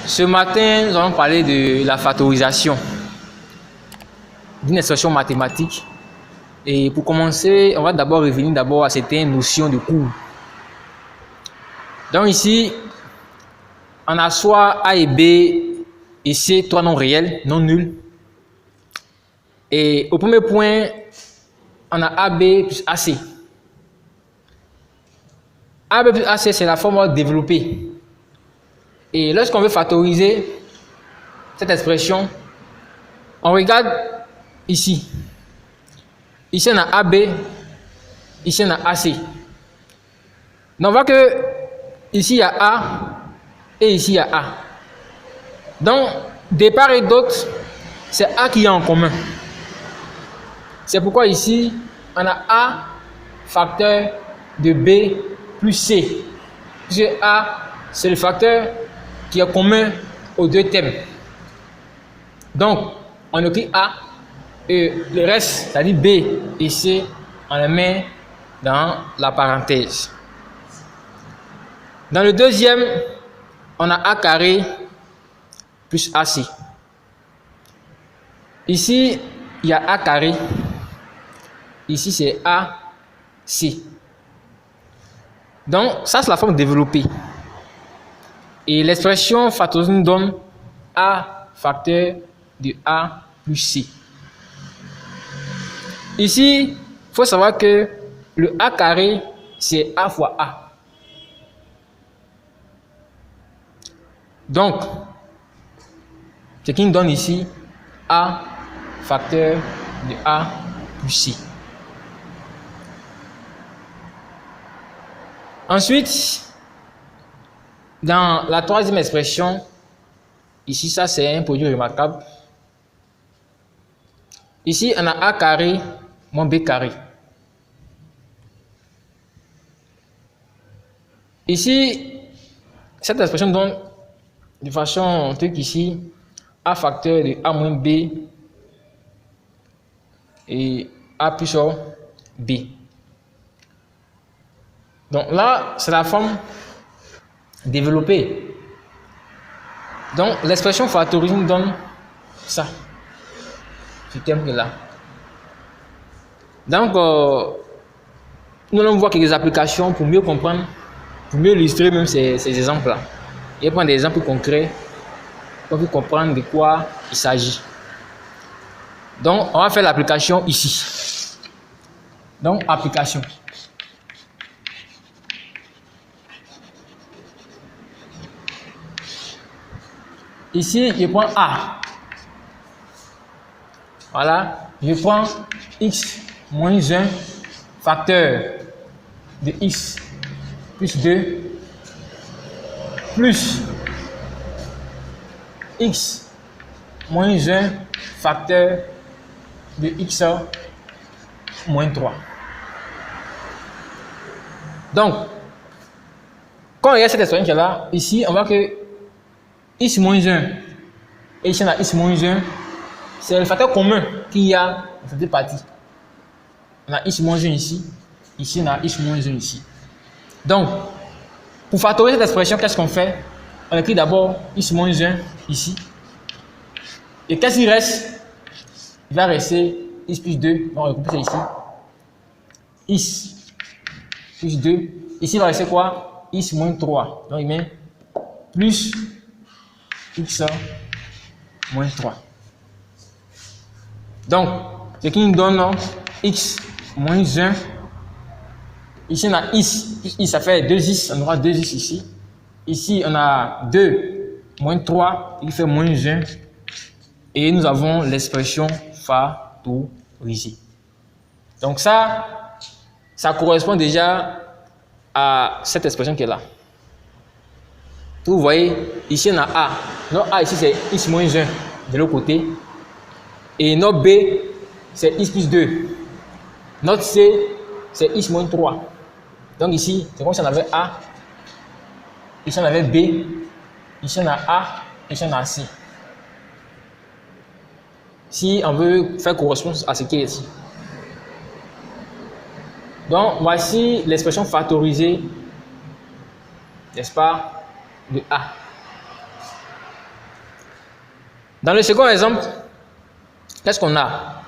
Ce matin, nous allons parler de la factorisation d'une expression mathématique. Et pour commencer, on va d'abord revenir à certaines notions de cours. Donc ici, on a soit A et B et C, trois nombres réels, non nuls. Et au premier point, on a AB plus AC. AB plus AC, c'est la forme développée. Et lorsqu'on veut factoriser cette expression, on regarde ici. Ici, on a AB, ici, on a AC. Donc, on voit que ici, il y a A et ici, il y a A. Donc, de part et d'autre, c'est A qui est en commun. C'est pourquoi ici, on a A facteur de B plus C. Puisque A, c'est le facteur qui est commun aux deux thèmes. Donc, on écrit A et le reste, c'est-à-dire B et C, on les met dans la parenthèse. Dans le deuxième, on a A carré plus AC. Ici, il y a A carré. Ici, c'est AC. Donc, ça, c'est la forme développée. Et l'expression factorisée nous donne A facteur de A plus C. Ici, il faut savoir que le A carré, c'est A fois A. Donc, ce qui nous donne ici A facteur de A plus C. Ensuite, dans la troisième expression, ici, ça c'est un produit remarquable. Ici, on a A carré moins B carré. Ici, cette expression donne de façon truc ici A facteur de A moins B et A plus B. Donc là, c'est la forme développée. Donc l'expression factorisée nous donne ça. Ce terme-là. Donc, nous allons voir quelques applications pour mieux comprendre, pour mieux illustrer même ces exemples-là. Et prendre des exemples concrets pour mieux comprendre de quoi il s'agit. Donc, on va faire l'application ici. Donc, application. Ici, je prends A. Voilà, je prends x moins 1 facteur de x plus 2 plus x moins 1 facteur de x moins 3. Donc, quand on regarde cette expression là, ici, on voit que x moins 1 et ici on a x moins 1. C'est le facteur commun qu'il y a dans cette partie. On a x moins 1 ici. Ici, on a x moins 1 ici. Donc, pour factoriser cette expression, qu'est-ce qu'on fait? On écrit d'abord x moins 1 ici. Et qu'est-ce qu'il reste? Il va rester x plus 2. Donc, on recoupe ça ici. X plus 2. Ici, il va rester quoi? X moins 3. Donc, il met plus x moins 3. Donc, ce qui nous donne x moins 1. Ici, on a x. Plus x, ça fait 2x. On aura 2x ici. Ici, on a 2 moins 3. Il fait moins 1. Et nous avons l'expression factorisée. Donc, ça correspond déjà à cette expression qui est là. Vous voyez, ici, on a A. Notre A, ici, c'est x moins 1 de l'autre côté. Et notre B, c'est x plus 2. Notre C, c'est x moins 3. Donc ici, c'est comme si on avait A. Ici, on avait B. Ici, on a A. Ici, on a C. Si on veut faire correspondance à ce qui est ici. Donc, voici l'expression factorisée, n'est-ce pas, de A. Dans le second exemple, qu'est-ce qu'on a?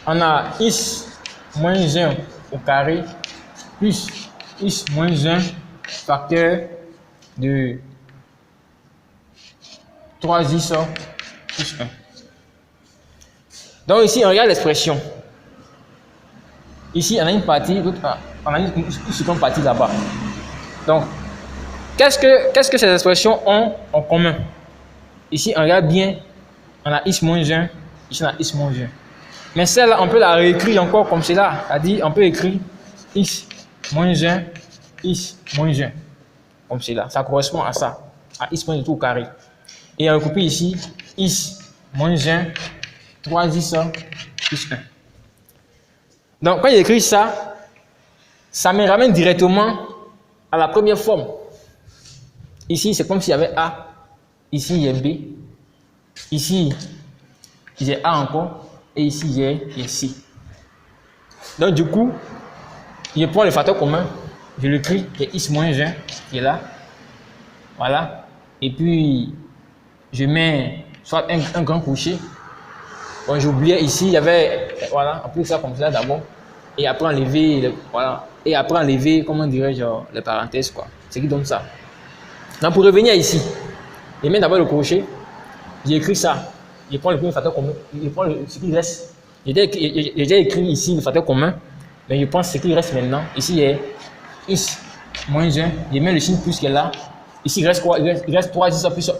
On a x moins 1 au carré plus x moins 1 facteur de 3x plus 1. Donc ici, on regarde l'expression. Ici, on a une partie, on a une seconde partie là-bas. Donc, qu'est-ce que ces expressions ont en commun? Ici, on regarde bien, on a x moins 1, ici on a x moins 1. Mais celle-là, on peut la réécrire encore comme cela. C'est-à-dire, on peut écrire x moins 1, x moins 1. Comme cela. Ça correspond à ça, à x moins 2 au carré. Et on recopie ici, x moins 1, 3x plus 1. Donc, quand j'écris ça, ça me ramène directement à la première forme. Ici, c'est comme s'il y avait A. Ici, il y a B. Ici, j'ai A encore. Et ici, j'ai C. Donc, du coup, je prends le facteur commun. Je l'écris, qui est x moins 1, qui est là. Voilà. Et puis, je mets soit un grand crochet. Bon, j'oubliais ici, il y avait, voilà, on peut ça comme ça d'abord. Et après enlever, voilà. Et après enlever, comment dirais-je, les parenthèses, quoi. C'est qui donne ça. Donc, pour revenir ici, je mets d'abord le crochet. J'écris ça. Je prends le premier facteur commun. Je prends ce qui reste. J'ai déjà écrit ici le facteur commun. Mais je pense ce qui reste maintenant. Ici, il y a x moins 1. Je mets le signe plus qui est là. Ici, il reste quoi? Il reste 3x plus 1.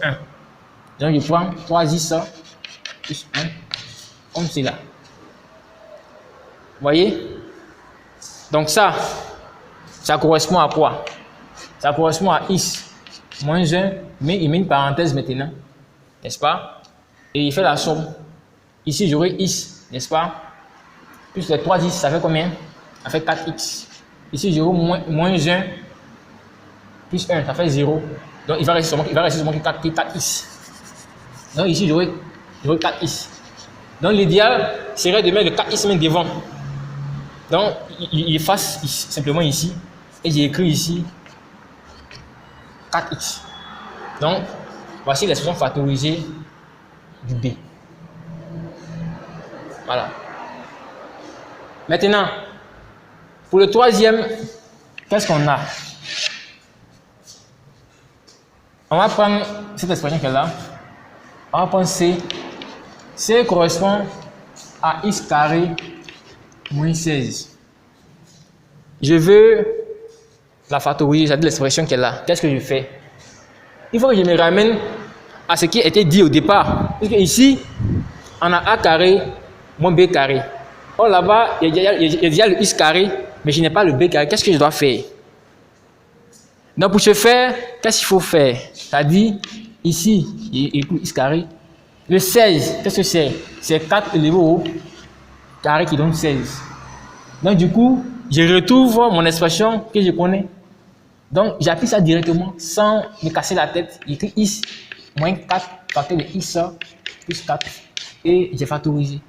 Donc, je prends 3x plus 1. Comme cela. Vous voyez? Donc, ça correspond à quoi? Ça correspond à x moins 1. Mais il met une parenthèse maintenant. N'est-ce pas? Et il fait la somme. Ici, j'aurai x, n'est-ce pas? Plus les 3x, ça fait combien? Ça fait 4x. Ici, j'aurai moins 1 plus 1, ça fait 0. Donc, il va rester seulement 4x. Donc, ici, j'aurai 4x. Donc, l'idéal serait de mettre le 4x même devant. Donc, il efface simplement ici. Et j'ai écrit ici 4x. Donc, voici l'expression factorisée du B. Voilà. Maintenant, pour le troisième, qu'est-ce qu'on a? On va prendre cette expression qui est là. On va prendre C. C correspond à x carré moins 16. Je veux la factoriser, c'est-à-dire l'expression qui est là. Qu'est-ce que je fais? Il faut que je me ramène à ce qui a été dit au départ. Parce que ici, on a a carré moins b carré. Or là-bas, il y a déjà le x carré, mais je n'ai pas le b carré. Qu'est-ce que je dois faire? Donc, pour ce faire, qu'est-ce qu'il faut faire? C'est-à-dire, ici, il y a x carré. Le 16, qu'est-ce que c'est? C'est 4 élevé au carré qui donne 16. Donc, du coup, je retrouve mon expression que je connais. Donc, j'applique ça directement sans me casser la tête. J'écris x moins 4 facteur de x plus 4 et j'ai factorisé.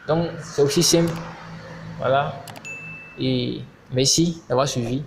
Donc, c'est aussi simple. Voilà. Et merci d'avoir suivi.